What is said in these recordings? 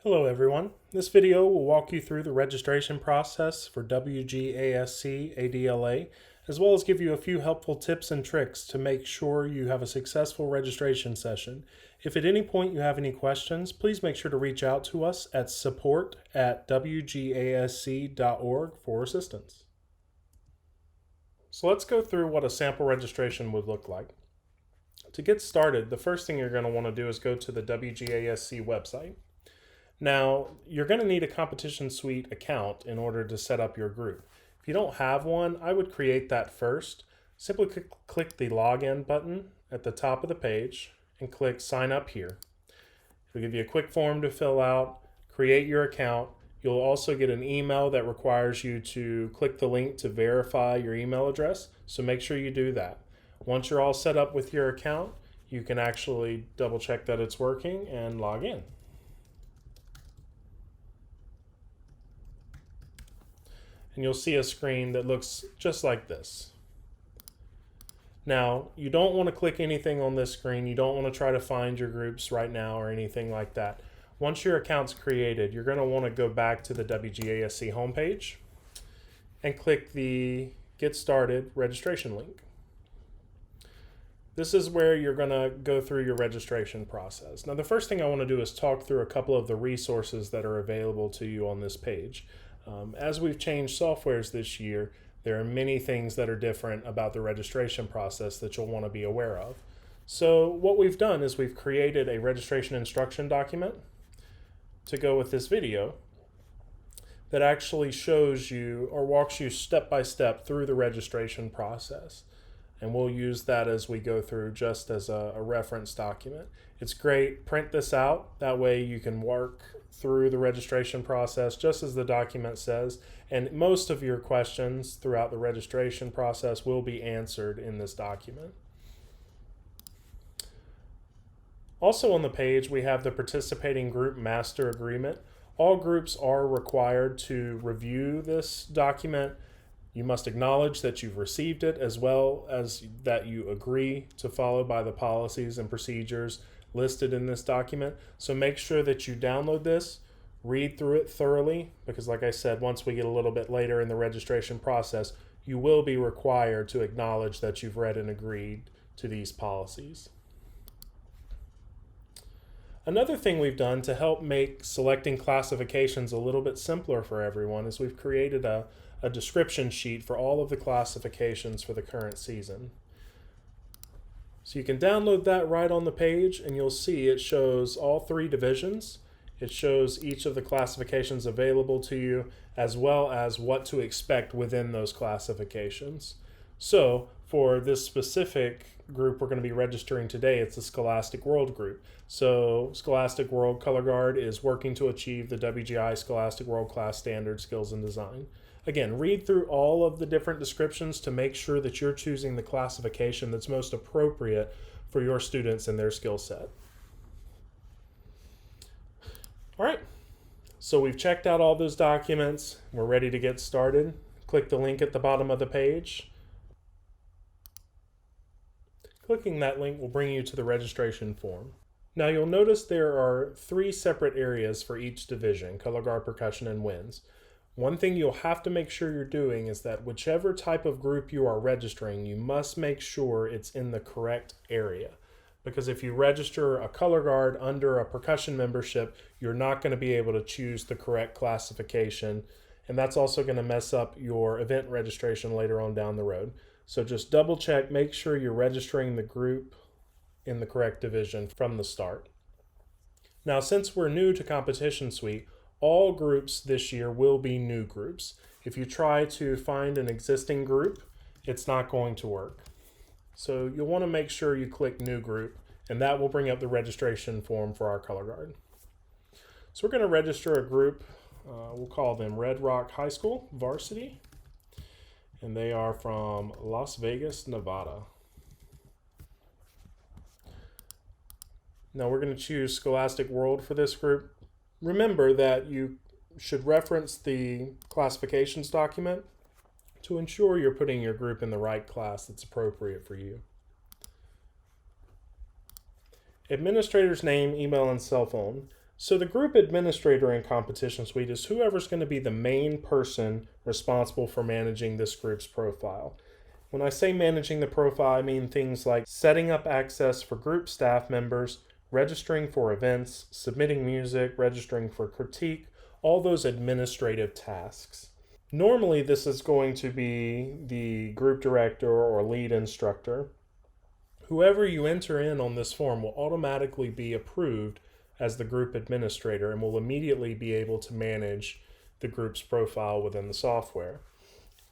Hello everyone. This video will walk you through the registration process for WGASC ADLA, as well as give you a few helpful tips and tricks to make sure you have a successful registration session. If at any point you have any questions, please make sure to reach out to us at support@wgasc.org for assistance. So let's go through what a sample registration would look like. To get started, the first thing you're going to want to do is go to the WGASC website. Now, you're going to need a competition suite account in order to set up your group. If you don't have one, I would create that first. Simply click the login button at the top of the page and click sign up here. It'll give you a quick form to fill out, create your account. You'll also get an email that requires you to click the link to verify your email address, so make sure you do that. Once you're all set up with your account, you can actually double check that it's working and log in. And you'll see a screen that looks just like this. Now, you don't want to click anything on this screen. You don't want to try to find your groups right now or anything like that. Once your account's created, you're going to want to go back to the WGASC homepage and click the Get Started registration link. This is where you're going to go through your registration process. Now, the first thing I want to do is talk through a couple of the resources that are available to you on this page. As we've changed softwares this year, there are many things that are different about the registration process that you'll want to be aware of. So what we've done is we've created a registration instruction document to go with this video that actually shows you or walks you step by step through the registration process. And we'll use that as we go through just as a reference document. It's great. Print this out. That way you can work through the registration process just as the document says. And most of your questions throughout the registration process will be answered in this document. Also on the page, we have the participating group master agreement. All groups are required to review this document. You must acknowledge that you've received it, as well as that you agree to follow by the policies and procedures listed in this document. So make sure that you download this, read through it thoroughly, because like I said, once we get a little bit later in the registration process, you will be required to acknowledge that you've read and agreed to these policies. Another thing we've done to help make selecting classifications a little bit simpler for everyone is we've created a description sheet for all of the classifications for the current season. So you can download that right on the page, and you'll see it shows all three divisions. It shows each of the classifications available to you, as well as what to expect within those classifications. So for this specific group we're going to be registering today, it's the Scholastic World group. So Scholastic World Color Guard is working to achieve the WGI Scholastic World Class Standard Skills and Design. Again, read through all of the different descriptions to make sure that you're choosing the classification that's most appropriate for your students and their skill set. All right, so we've checked out all those documents. We're ready to get started. Click the link at the bottom of the page. Clicking that link will bring you to the registration form. Now you'll notice there are three separate areas for each division: color guard, percussion, and winds. One thing you'll have to make sure you're doing is that whichever type of group you are registering, you must make sure it's in the correct area. Because if you register a color guard under a percussion membership, you're not going to be able to choose the correct classification. And that's also going to mess up your event registration later on down the road. So just double check, make sure you're registering the group in the correct division from the start. Now, since we're new to Competition Suite, all groups this year will be new groups. If you try to find an existing group, it's not going to work. So you'll want to make sure you click New Group, and that will bring up the registration form for our color guard. So we're going to register a group. We'll call them Red Rock High School Varsity, and they are from Las Vegas, Nevada. Now we're going to choose Scholastic World for this group. Remember that you should reference the classifications document to ensure you're putting your group in the right class that's appropriate for you. Administrator's name, email, and cell phone. So the group administrator in Competition Suite is whoever's going to be the main person responsible for managing this group's profile. When I say managing the profile, I mean things like setting up access for group staff members, registering for events, submitting music, registering for critique, all those administrative tasks. Normally, this is going to be the group director or lead instructor. Whoever you enter in on this form will automatically be approved as the group administrator and will immediately be able to manage the group's profile within the software.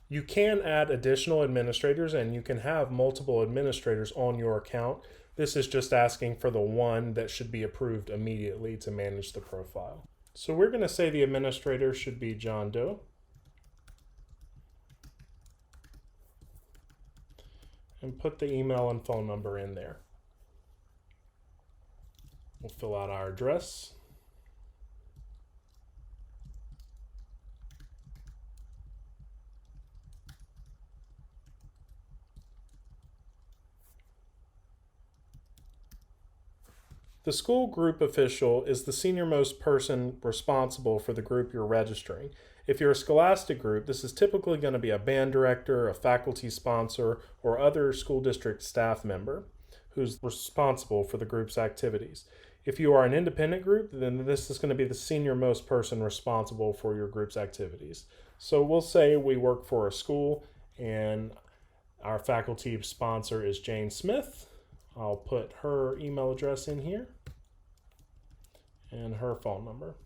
You can add additional administrators and you can have multiple administrators on your account. This is just asking for the one that should be approved immediately to manage the profile. So we're going to say the administrator should be John Doe. And put the email and phone number in there. We'll fill out our address. The school group official is the senior-most person responsible for the group you're registering. If you're a scholastic group, this is typically going to be a band director, a faculty sponsor, or other school district staff member who's responsible for the group's activities. If you are an independent group, then this is going to be the senior-most person responsible for your group's activities. So we'll say we work for a school and our faculty sponsor is Jane Smith. I'll put her email address in here and her phone number.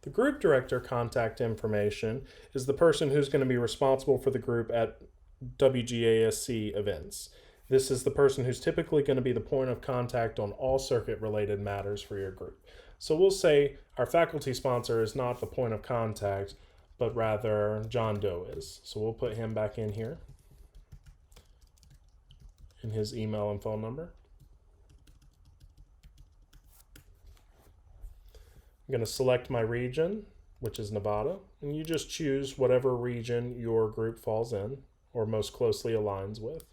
The group director contact information is the person who's going to be responsible for the group at WGASC events. This is the person who's typically going to be the point of contact on all circuit-related matters for your group. So we'll say our faculty sponsor is not the point of contact, but rather John Doe is. So we'll put him back in here and his email and phone number. I'm going to select my region, which is Nevada, and you just choose whatever region your group falls in or most closely aligns with.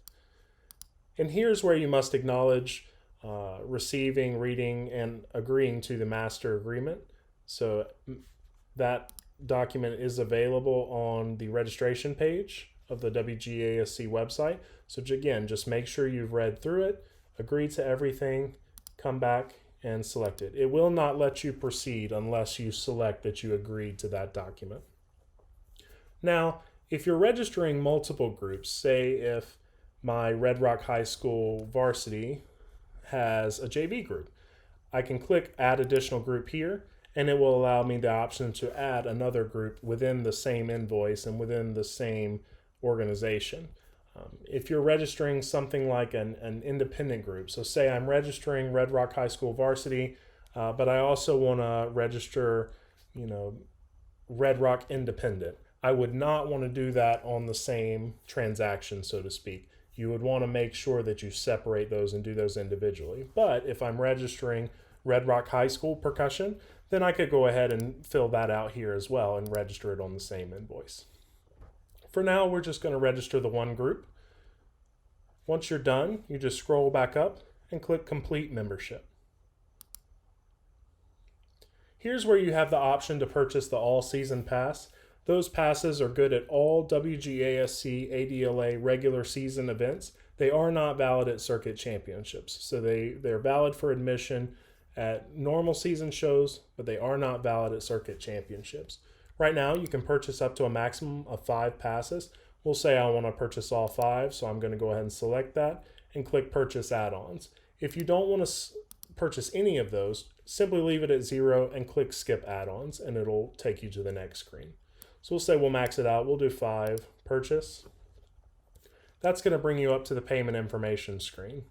And here's where you must acknowledge receiving, reading, and agreeing to the master agreement. So that document is available on the registration page of the WGASC website. So again, just make sure you've read through it, agree to everything, come back and select it. It will not let you proceed unless you select that you agreed to that document. Now, if you're registering multiple groups, say if my Red Rock High School varsity has a JV group, I can click Add Additional Group here, and it will allow me the option to add another group within the same invoice and within the same organization. If you're registering something like an independent group, so say I'm registering Red Rock High School varsity, but I also want to register, Red Rock Independent. I would not want to do that on the same transaction, so to speak. You would want to make sure that you separate those and do those individually. But if I'm registering Red Rock High School percussion, then I could go ahead and fill that out here as well and register it on the same invoice. For now, we're just going to register the one group. Once you're done, you just scroll back up and click Complete Membership. Here's where you have the option to purchase the All-Season Pass. Those passes are good at all WGASC ADLA regular season events. They are not valid at circuit championships. So they're valid for admission at normal season shows, but they are not valid at circuit championships. Right now, you can purchase up to a maximum of 5 passes. We'll say I want to purchase all 5, so I'm going to go ahead and select that and click Purchase Add-ons. If you don't want to purchase any of those, simply leave it at 0 and click Skip Add-ons, and it'll take you to the next screen. So we'll say we'll max it out. We'll do 5, Purchase. That's going to bring you up to the payment information screen.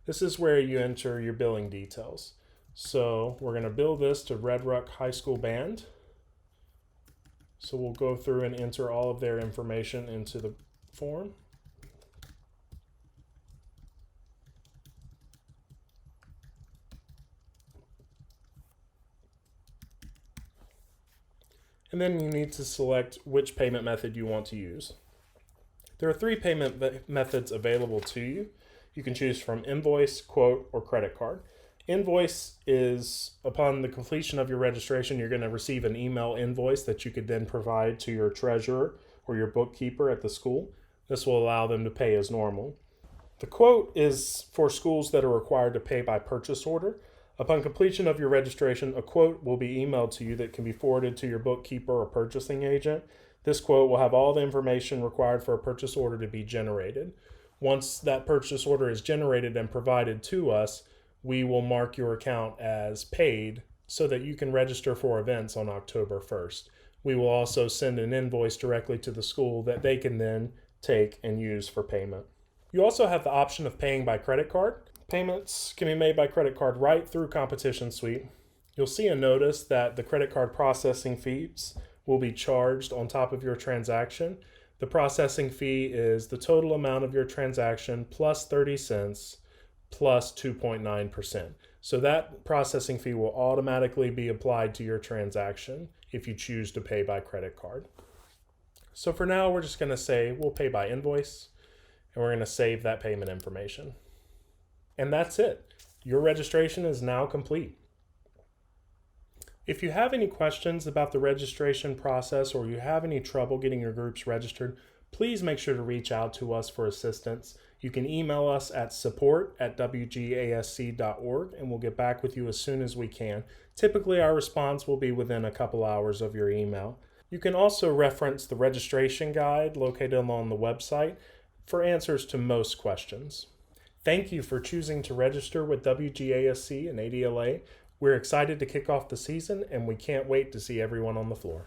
This is where you enter your billing details. So we're going to bill this to Red Rock High School Band. So we'll go through and enter all of their information into the form. And then you need to select which payment method you want to use. There are 3 payment methods available to you. You can choose from invoice, quote, or credit card. Invoice is upon the completion of your registration, you're going to receive an email invoice that you could then provide to your treasurer or your bookkeeper at the school. This will allow them to pay as normal. The quote is for schools that are required to pay by purchase order. Upon completion of your registration, a quote will be emailed to you that can be forwarded to your bookkeeper or purchasing agent. This quote will have all the information required for a purchase order to be generated. Once that purchase order is generated and provided to us, we will mark your account as paid so that you can register for events on October 1st. We will also send an invoice directly to the school that they can then take and use for payment. You also have the option of paying by credit card. Payments can be made by credit card right through Competition Suite. You'll see a notice that the credit card processing fees will be charged on top of your transaction. The processing fee is the total amount of your transaction plus 30 cents plus 2.9%. So that processing fee will automatically be applied to your transaction if you choose to pay by credit card. So for now, we're just going to say we'll pay by invoice, and we're going to save that payment information. And that's it. Your registration is now complete. If you have any questions about the registration process or you have any trouble getting your groups registered, please make sure to reach out to us for assistance. You can email us at support@wgasc.org and we'll get back with you as soon as we can. Typically, our response will be within a couple hours of your email. You can also reference the registration guide located on the website for answers to most questions. Thank you for choosing to register with WGASC and ADLA. We're excited to kick off the season, and we can't wait to see everyone on the floor.